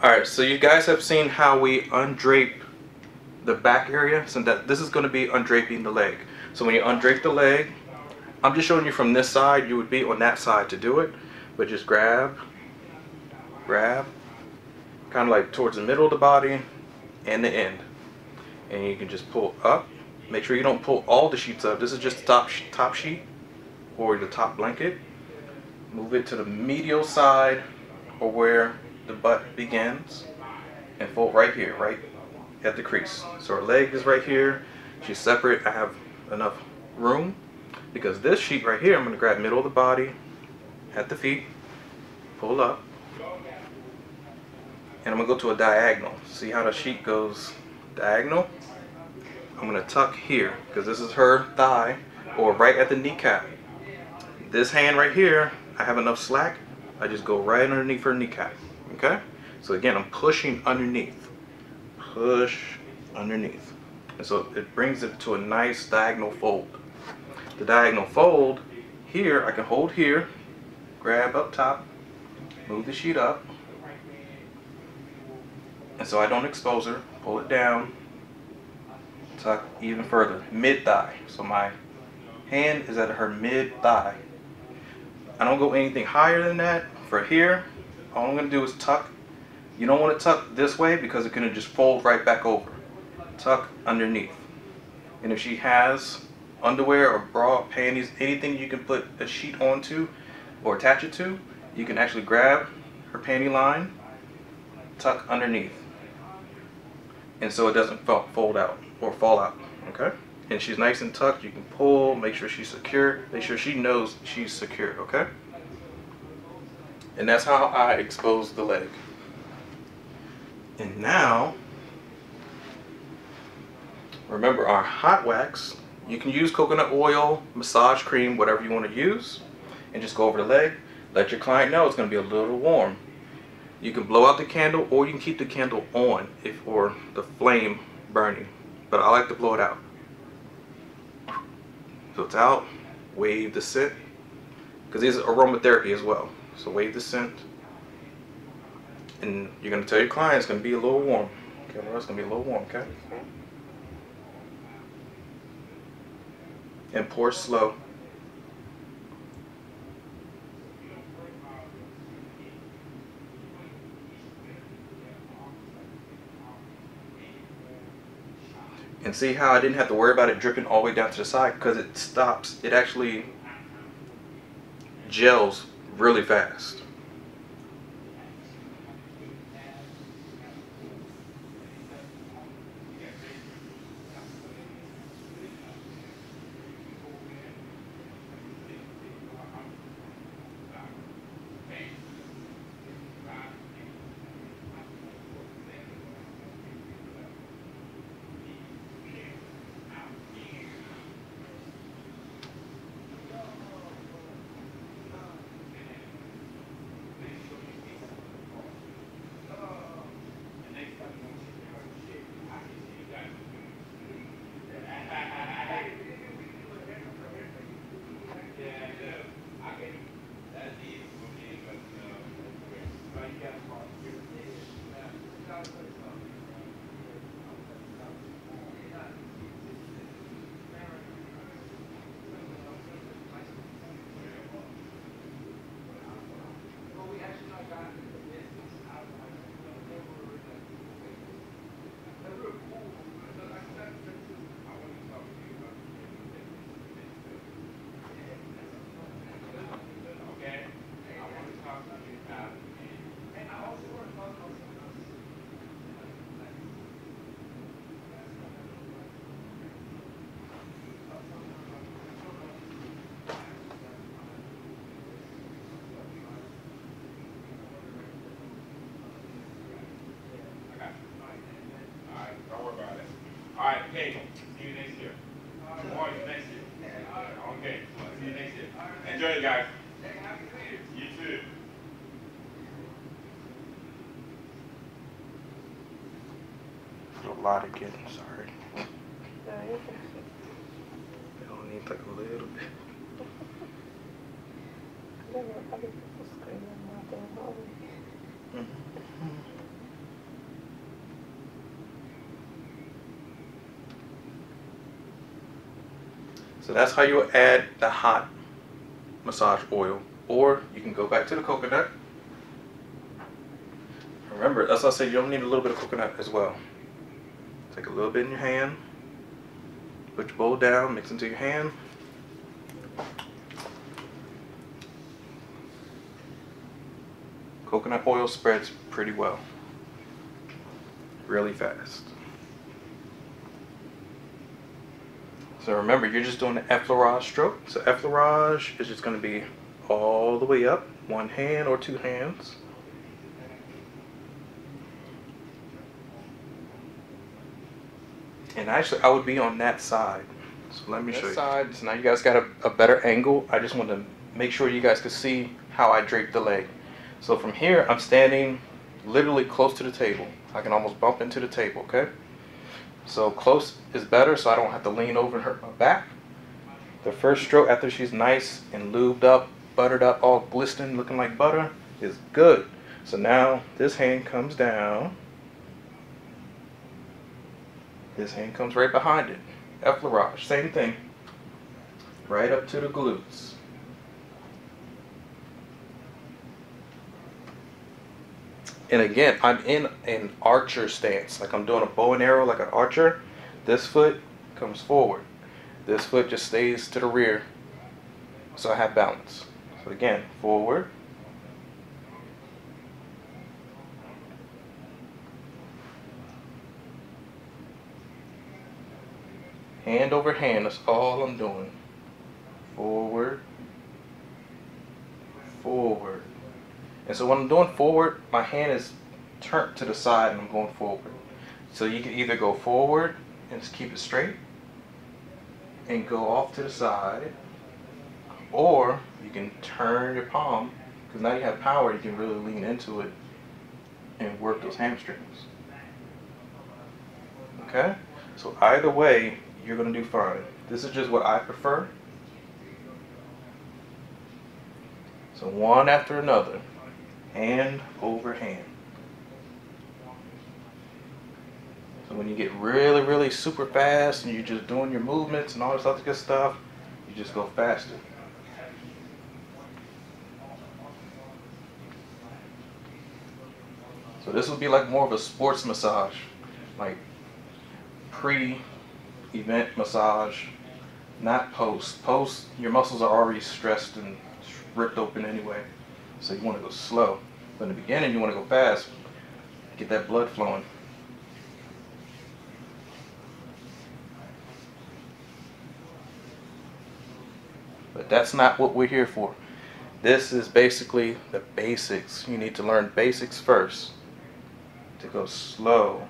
Alright, so you guys have seen how we undrape the back area. So that this is going to be undraping the leg. So when you undrape the leg, I'm just showing you from this side. You would be on that side to do it. But just grab, kind of like towards the middle of the body and the end. And you can just pull up. Make sure you don't pull all the sheets up. This is just the top sheet or the top blanket. Move it to the medial side or where the butt begins and fold right here, right at the crease. So her leg is right here. She's separate. I have enough room because this sheet right here, I'm going to grab middle of the body at the feet, pull up, and I'm going to go to a diagonal. See how the sheet goes diagonal? I'm going to tuck here because this is her thigh or right at the kneecap. This hand right here, I have enough slack. I just go right underneath her kneecap. Okay? So again, I'm pushing underneath. Push underneath. And so it brings it to a nice diagonal fold. The diagonal fold, here, I can hold here, grab up top, move the sheet up. And so I don't expose her, pull it down, tuck even further, mid-thigh. So my hand is at her mid-thigh. I don't go anything higher than that. For here, all I'm going to do is tuck. You don't want to tuck this way because it's going to just fold right back over. Tuck underneath. And if she has underwear or bra, panties, anything you can put a sheet onto or attach it to, you can actually grab her panty line, tuck underneath. And so it doesn't fold out or fall out. Okay? And she's nice and tucked. You can pull, make sure she's secure, make sure she knows she's secure. Okay? And that's how I expose the leg. And now, remember our hot wax. You can use coconut oil, massage cream, whatever you want to use, and just go over the leg. Let your client know it's going to be a little warm. You can blow out the candle, or you can keep the candle on or the flame burning. But I like to blow it out. So it's out. Wave the scent, because this is aromatherapy as well. So wave the scent, and you're going to tell your client it's going to be a little warm. Okay, well, it's going to be a little warm, okay? And pour slow. And see how I didn't have to worry about it dripping all the way down to the side because it stops. It actually gels really fast. Alright, okay. See you next year. Tomorrow is next year. Okay, see you next year. Enjoy it, guys. You too. A lot of getting, sorry. It only needs like a little bit. So that's how you add the hot massage oil. Or you can go back to the coconut. Remember, as I said, you don't need a little bit of coconut as well. Take a little bit in your hand. Put your bowl down, mix into your hand. Coconut oil spreads pretty well. Really fast. So remember, you're just doing the effleurage stroke. So effleurage is just going to be all the way up, one hand or two hands. And actually, I would be on that side. So let me show you. So now you guys got a better angle. I just want to make sure you guys can see how I drape the leg. So from here, I'm standing literally close to the table. I can almost bump into the table, okay? So close is better, so I don't have to lean over and hurt my back. The first stroke, after she's nice and lubed up, buttered up, all glistening, looking like butter, is good. So now this hand comes down. This hand comes right behind it. Effleurage, same thing. Right up to the glutes. And again, I'm in an archer stance, like I'm doing a bow and arrow like an archer. This foot comes forward. This foot just stays to the rear, so I have balance. So again, forward. Hand over hand, that's all I'm doing. Forward, forward. And so when I'm doing forward, my hand is turned to the side and I'm going forward. So you can either go forward and just keep it straight and go off to the side, or you can turn your palm, because now you have power, you can really lean into it and work those hamstrings. Okay? So either way, you're going to do fine. This is just what I prefer. So one after another. Hand over hand. So when you get really, really super fast and you're just doing your movements and all this other good stuff, you just go faster. So this would be like more of a sports massage, like pre-event massage, not post. Post, your muscles are already stressed and ripped open anyway. So you want to go slow. But in the beginning, you want to go fast. Get that blood flowing. But that's not what we're here for. This is basically the basics. You need to learn basics first. To go slow.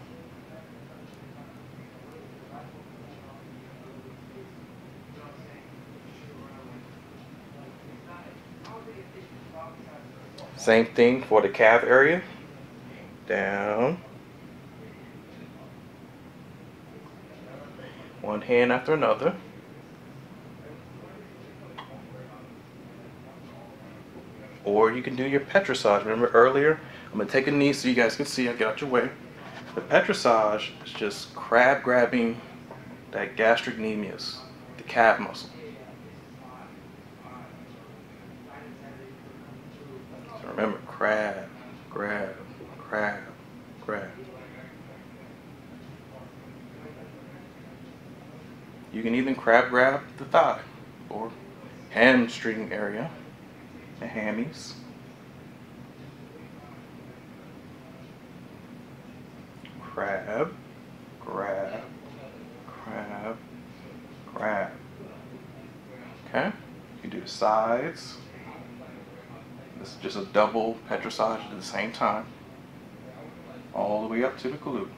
Same thing for the calf area. Down. One hand after another. Or you can do your petrissage. Remember earlier? I'm going to take a knee so you guys can see. I'll get out your way. The petrissage is just crab grabbing that gastrocnemius, the calf muscle. So remember, crab, grab, crab, grab. You can even crab grab the thigh or hamstring area, the hammies. Crab, grab, crab, grab. Okay, you can do the sides. This is just a double petrissage at the same time. All the way up to the glute.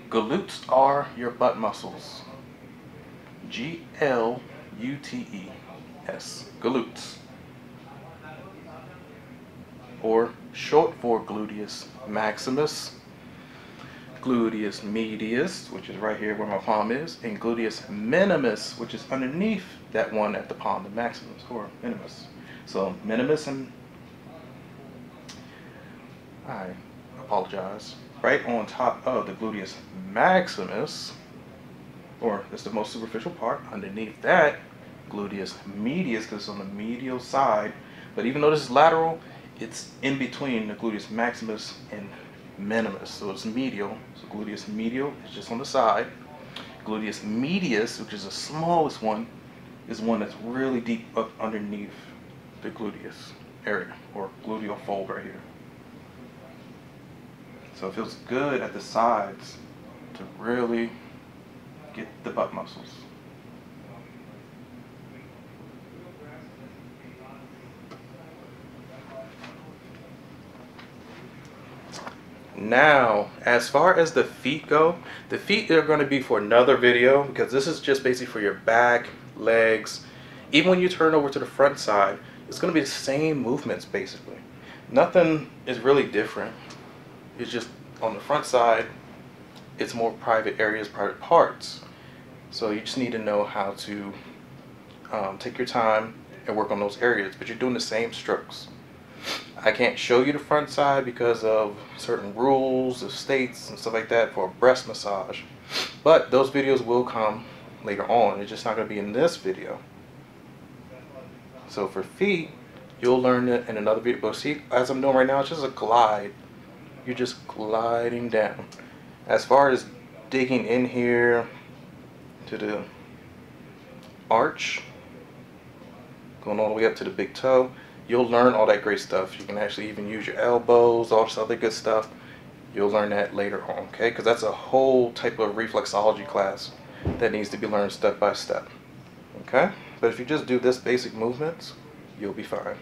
Glutes are your butt muscles. G-L-U-T-E-S. Glutes. Or short for gluteus maximus, gluteus medius, which is right here where my palm is, and gluteus minimus, which is underneath that one at the palm, the maximus or minimus. So minimus and, I apologize, right on top of the gluteus maximus or it's the most superficial part. Underneath that, gluteus medius, because it's on the medial side. But even though this is lateral, it's in between the gluteus maximus and minimus. So it's medial. So gluteus medial is just on the side. Gluteus medius, which is the smallest one, is one that's really deep up underneath the gluteus area, or gluteal fold right here. So it feels good at the sides to really get the butt muscles. Now, as far as the feet go, the feet are going to be for another video, because this is just basically for your back, legs. Even when you turn over to the front side, it's going to be the same movements basically. Nothing is really different. It's just on the front side, it's more private areas, private parts. So you just need to know how to take your time and work on those areas, but you're doing the same strokes. I can't show you the front side because of certain rules of states and stuff like that for a breast massage, but those videos will come later on. It's just not going to be in this video. So for feet, you'll learn it in another video. But see, as I'm doing right now, it's just a glide. You're just gliding down. As far as digging in here to the arch, going all the way up to the big toe, you'll learn all that great stuff. You can actually even use your elbows, all this other good stuff. You'll learn that later on, okay? Because that's a whole type of reflexology class that needs to be learned step by step, okay? But if you just do this basic movements, you'll be fine.